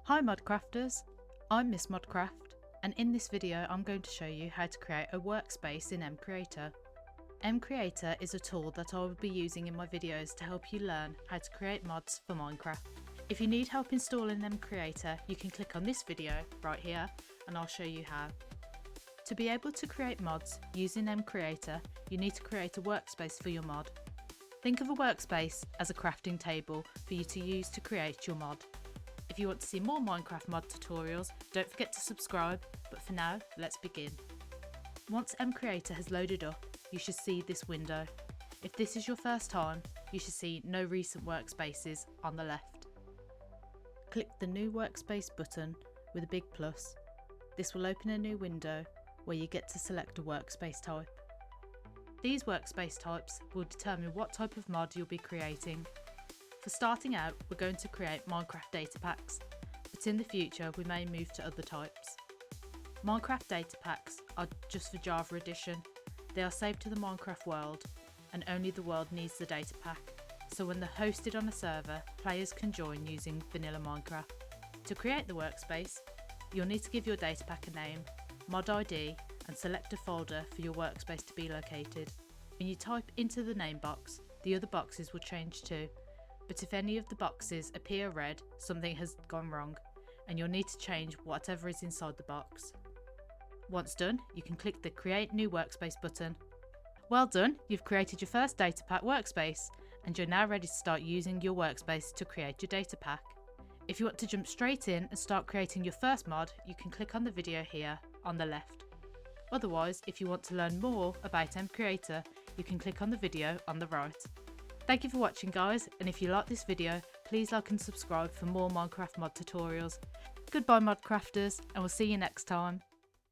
Hi Modcrafters, I'm Miss Modcraft, and in this video I'm going to show you how to create a workspace in MCreator. MCreator is a tool that I will be using in my videos to help you learn how to create mods for Minecraft. If you need help installing MCreator, you can click on this video right here and I'll show you how. To be able to create mods using MCreator, you need to create a workspace for your mod. Think of a workspace as a crafting table for you to use to create your mod. If you want to see more Minecraft mod tutorials, don't forget to subscribe, but for now, let's begin. Once MCreator has loaded up, you should see this window. If this is your first time, you should see no recent workspaces on the left. Click the New Workspace button with a big plus. This will open a new window where you get to select a workspace type. These workspace types will determine what type of mod you'll be creating. For starting out, we're going to create Minecraft data packs, but in the future we may move to other types. Minecraft data packs are just for Java Edition. They are saved to the Minecraft world, and only the world needs the data pack, so when they're hosted on a server, players can join using vanilla Minecraft. To create the workspace, you'll need to give your data pack a name, mod ID, and select a folder for your workspace to be located. When you type into the name box, the other boxes will change too. But if any of the boxes appear red, something has gone wrong, and you'll need to change whatever is inside the box. Once done, you can click the Create New Workspace button. Well done, you've created your first data pack workspace, and you're now ready to start using your workspace to create your data pack. If you want to jump straight in and start creating your first mod, you can click on the video here on the left. Otherwise, if you want to learn more about MCreator, you can click on the video on the right. Thank you for watching guys, and if you like this video, please like and subscribe for more Minecraft mod tutorials. Goodbye Modcrafters, and we'll see you next time.